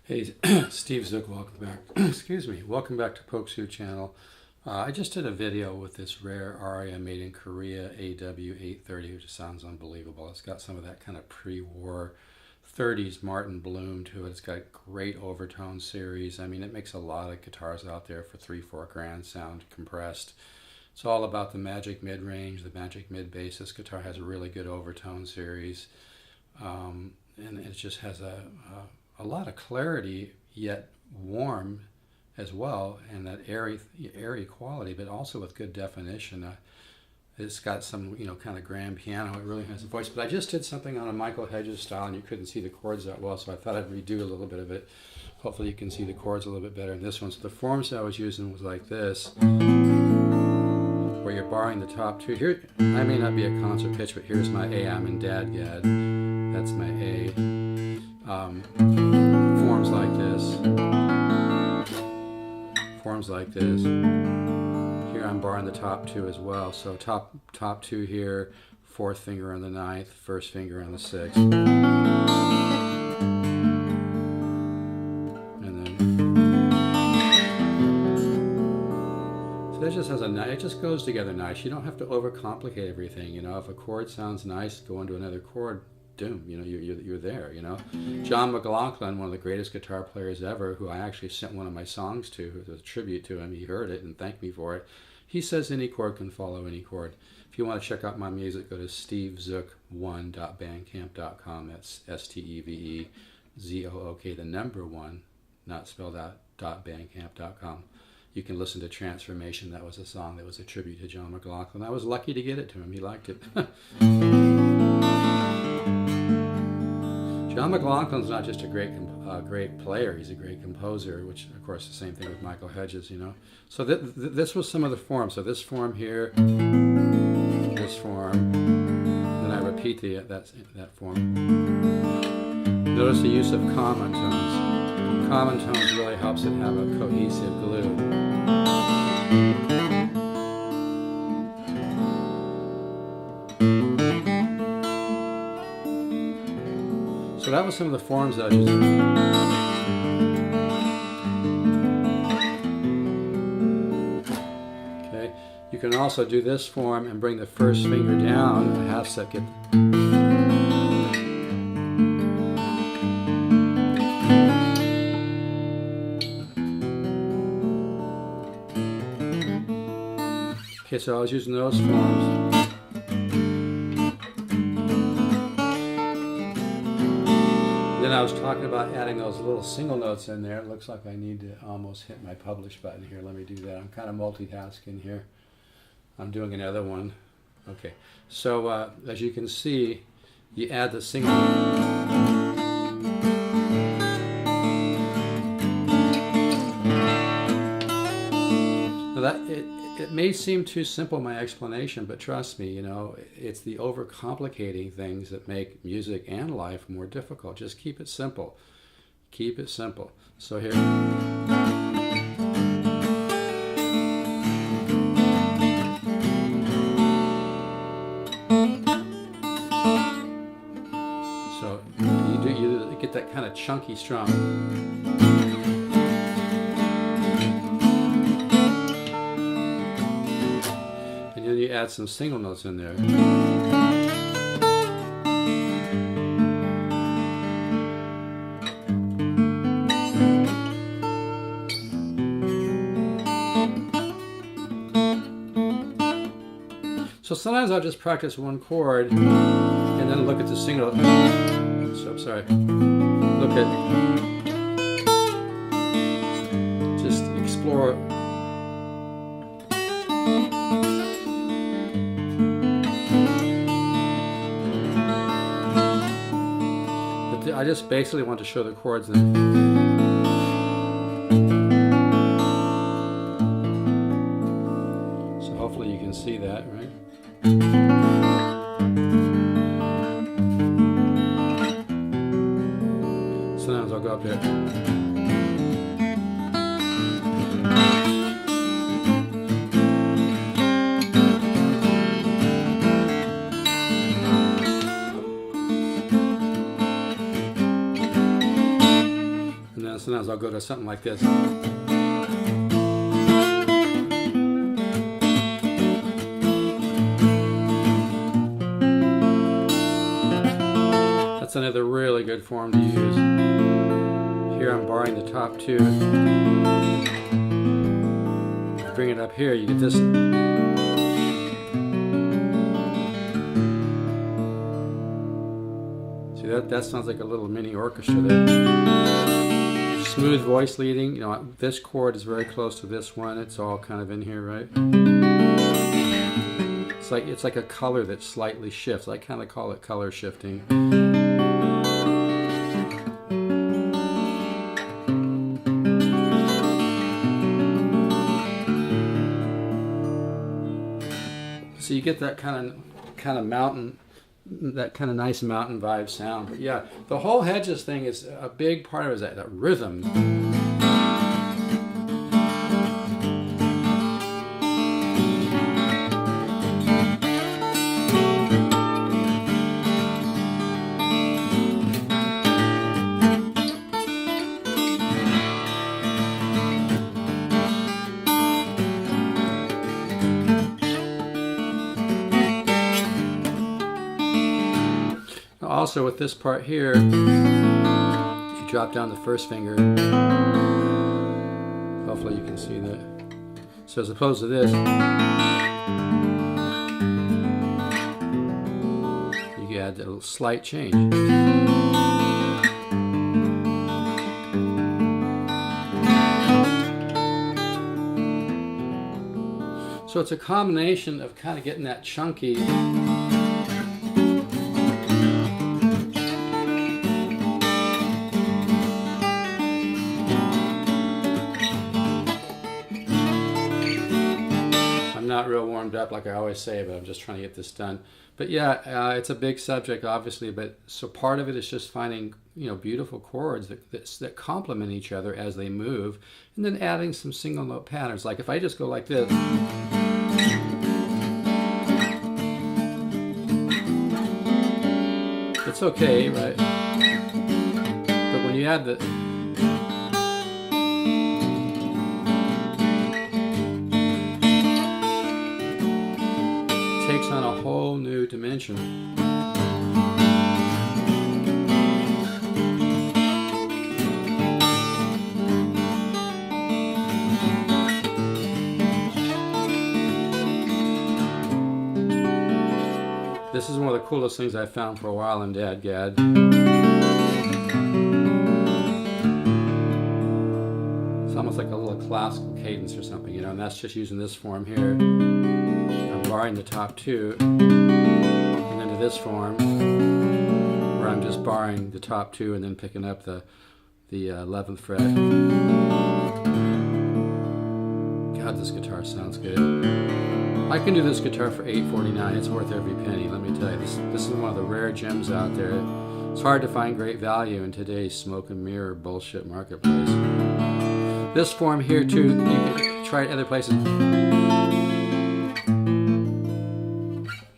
Hey, Steve Zook, welcome back. Excuse me, welcome back to Polkzoo channel. I just did a video with this rare aria made in Korea, AW830, which sounds unbelievable. It's got some of that kind of pre-war 30s Martin Bloom to it. It's got great overtone series. I mean, it makes a lot of guitars out there for 3-4 grand sound compressed. It's all about the magic mid-range, the magic mid-bass. This guitar has a really good overtone series. And it just has a lot of clarity, yet warm as well, and that airy quality, but also with good definition. It's got some, kind of grand piano. It really has a voice. But I just did something on a Michael Hedges style, and you couldn't see the chords that well, so I thought I'd redo a little bit of it. Hopefully you can see the chords a little bit better in this one. So the forms I was using was like this, where you're barring the top two. Here, I may not be at concert pitch, but here's my A. I'm in DADGAD. That's my A. Forms like this. Forms like this. Here I'm barring the top two as well. So top two here, fourth finger on the ninth, first finger on the sixth. And then so that just has it just goes together nice. You don't have to overcomplicate everything. If a chord sounds nice, go into another chord. Doom, you're there, John McLaughlin, one of the greatest guitar players ever, who I actually sent one of my songs to, who was a tribute to him. He heard it and thanked me for it. He says any chord can follow any chord. If you want to check out my music, go to stevezook1.bandcamp.com. That's STEVEZOOK, the number 1, not spelled out, .bandcamp.com. You can listen to Transformation. That was a song that was a tribute to John McLaughlin. I was lucky to get it to him. He liked it. John McLaughlin's not just a great player, he's a great composer, which of course the same thing with Michael Hedges, So this was some of the forms. So this form here, this form, then I repeat that form. Notice the use of common tones. Common tones really helps it have a cohesive glue. So that was some of the forms that I was using. Okay, you can also do this form and bring the first finger down a half second. Okay, so I was using those forms. Then I was talking about adding those little single notes in there. It looks like I need to almost hit my publish button here. Let me do that. I'm kind of multitasking here. I'm doing another one. Okay, so as you can see, you add the single note. Now it may seem too simple, my explanation, but trust me, it's the overcomplicating things that make music and life more difficult. Just keep it simple. Keep it simple. So here. So you get that kind of chunky strum. You add some single notes in there. So sometimes I'll just practice one chord and then look at the single. So sorry. Look at, just explore. I just basically want to show the chords. So hopefully you can see that, right? Sometimes I'll go up there. sometimes I'll go to something like this. That's another really good form to use. Here I'm borrowing the top two. Bring it up here, you get this. See, that sounds like a little mini orchestra there. Smooth voice leading. You know, this chord is very close to this one. It's all kind of in here, right? It's like a color that slightly shifts. I kind of call it color shifting. So you get that kind of mountain, that kind of nice mountain vibe sound. But yeah, the whole Hedges thing is a big part of it, is that rhythm. Also with this part here, you drop down the first finger. Hopefully you can see that. So as opposed to this, you add a little slight change. So it's a combination of kind of getting that chunky not real warmed up like I always say, but I'm just trying to get this done. But yeah, it's a big subject obviously, but so part of it is just finding, you know, beautiful chords that complement each other as they move, and then adding some single note patterns. Like if I just go like this, it's okay, right? But when you add the takes on a whole new dimension. This is one of the coolest things I found for a while in DADGAD. It's almost like a little classical cadence or something, you know, and that's just using this form here. I'm borrowing the top two, and then to this form, where I'm just borrowing the top two and then picking up the 11th fret. God, this guitar sounds good. I can do this guitar for $8.49. It's worth every penny, let me tell you. This is one of the rare gems out there. It's hard to find great value in today's smoke and mirror bullshit marketplace. This form here too, you can try it other places.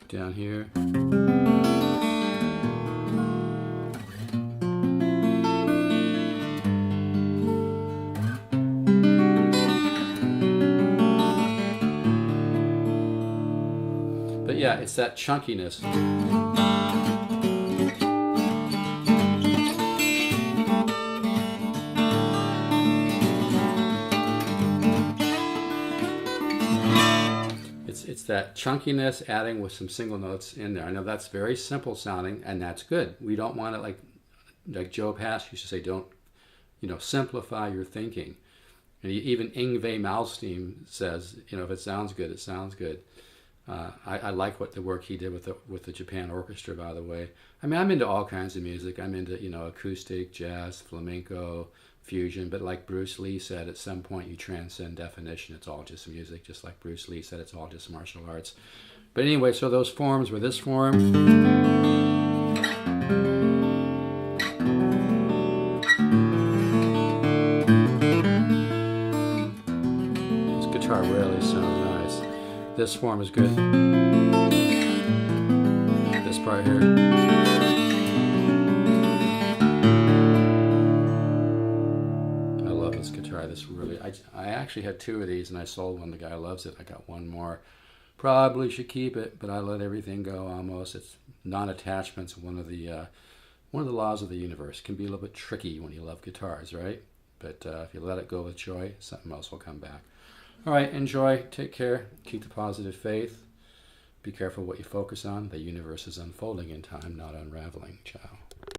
Down here. But yeah, it's that chunkiness. It's that chunkiness adding with some single notes in there. I know that's very simple sounding, and that's good. We don't want it like Joe Pass used to say, don't, you know, simplify your thinking. And even Yngwie Malmsteen says, you know, if it sounds good, it sounds good. I like what the work he did with the Japan Orchestra, by the way. I mean, I'm into all kinds of music. I'm into, you know, acoustic, jazz, flamenco, fusion. But like Bruce Lee said, at some point you transcend definition. It's all just music. Just like Bruce Lee said, it's all just martial arts. But anyway, so those forms were this form. This guitar really sounds nice. This form is good. This part here. this guitar. This really, I actually had 2 of these and I sold one. The guy loves it. I got 1 more. Probably should keep it, but I let everything go almost. It's non-attachment's one of the laws of the universe. It can be a little bit tricky when you love guitars, right? But if you let it go with joy, something else will come back. All right, enjoy. Take care. Keep the positive faith. Be careful what you focus on. The universe is unfolding in time, not unraveling. Ciao.